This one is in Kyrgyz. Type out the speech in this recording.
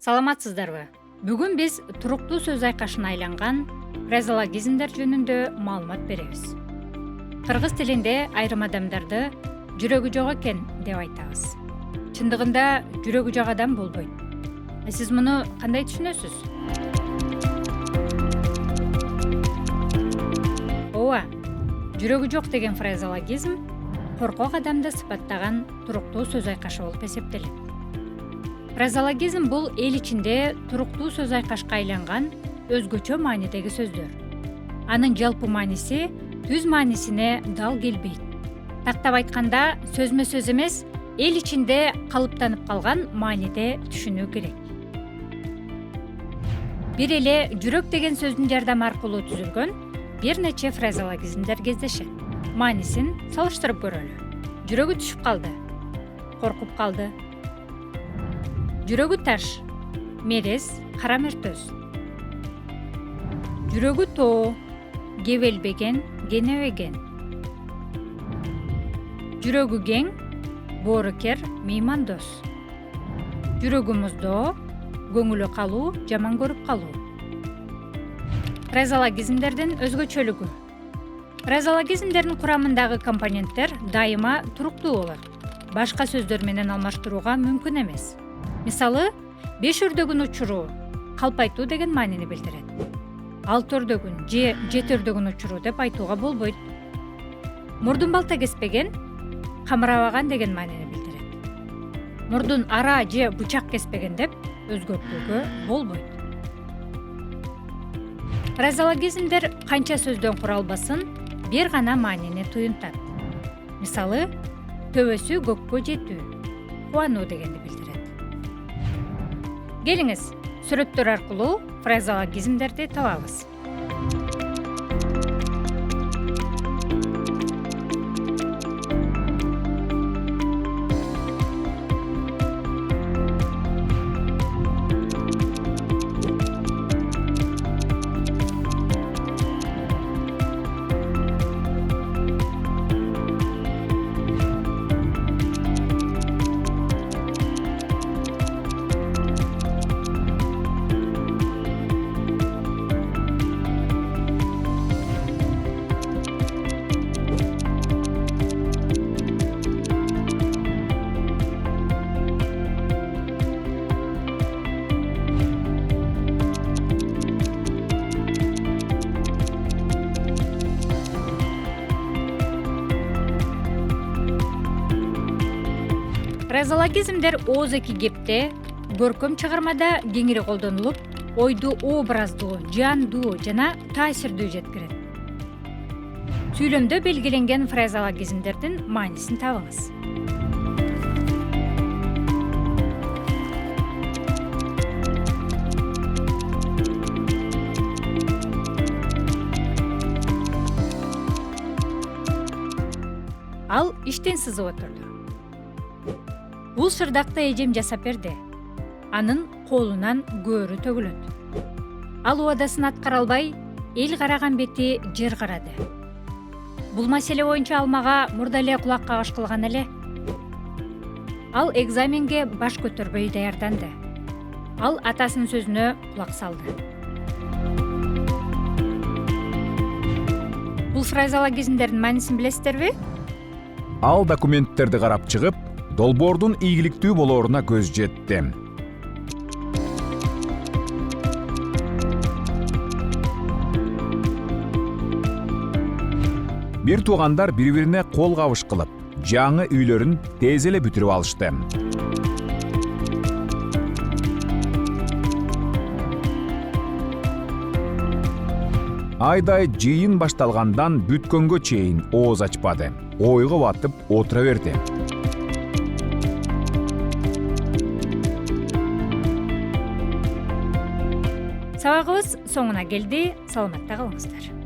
Саламатсыздарбы? Бүгүн биз туруктуу сөз айкашына айланган фразеологизмдер жөнүндө маалымат беребиз. Кыргыз тилинде айрым адамдарды жүрөгү жок экен деп айтабыз. Чындыгында жүрөгү жок адам болбойт. Сиз муну кандай түшүнөсүз? Ооба, жүрөгү жок деген фразеологизм коркок адамды сыпаттаган туруктуу сөз айкашы болуп эсептелет. Фразеологизм бул эл ичинде туруктуу сөз айкашка айланган өзгөчө маанидеги сөздөр. Анын жалпы мааниси түз маанисине дал келбейт. Тактап айтканда, сөзмө сөз эмес, эл ичинде калыптанып калган мааниде түшүнүү керек. Бир эле жүрөк деген сөздүн жардамы аркылуу түзүлгөн бир нече фразеологизмдер кездешет. Маанисин салыштырып көрөлү. Жүрөгү түшүп калды, коркуп калды. Жүрөгү таш, мерез, кара мөртөз. Жүрөгү тоо, кебелбеген, кенебеген. Жүрөгү кең, боорукер, меймандос. Жүрөгү муздоо, көңүлү калуу, жаман көрүп калуу. Фразеологизмдердин өзгөчөлүгү. Фразеологизмдердин курамындагы компоненттер дайыма туруктуу болот. Башка сөздөр менен алмаштырууга мүмкүн эмес. Мисалы, 5 өрдөгүн учуруу, калпайтуу деген маанини билдирет. 6 өрдөгүн же 7 өрдөгүн учуруу деп айтууга болбойт. Мурдун балта кеспеген, камырабаган деген маанини билдирет. Мурдун ара же бычак кеспеген деп өзгөртүүгө болбойт. Фразеологизмдер канча сөздөн куралбасын, бир гана маанини туюнтат. Мисалы, төбөсү көккө жетүү, кубануу дегенди билдирет. Келиңиз, сүрөттөр аркылуу фразеологизмдерди табабыз. Фразеологизмдер оозеки кепте, көркөм чыгармада кеңири колдонулуп, ойду образдуу, жандуу жана таасирдүү жеткирет. Сүйлөмдө белгиленген фразеологизмдердин маанисин табыңыз. Ал иштен сызып отурду. Бул шырдакты эжем жасап берди. Анын колунан көөрү төгүлөт. Ал убадасын аткара албай, эл караган бети жер карады. Бул маселе боюнча ал мага мурда эле кулак кагыш кылган эле. Ал экзаменге баш көтөрбөй даярданды. Ал атасынын сөзүнө кулак салды. Бул фразеологизмдердин маанисин билесиздерби? Ал документтерди карап чыгып, долбоордун ийгиликтүү болооруна көз жетти. Бир туугандар бири-бирине кол кабыш кылып, жаңы үйлөрүн тез эле бүтүрүп алышты. Айдай жыйын башталгандан бүткөнгө чейин ооз ачпады. Ойго батып отура берди. Сабагыбыз соңуна келди. Саламатта калыңыздар.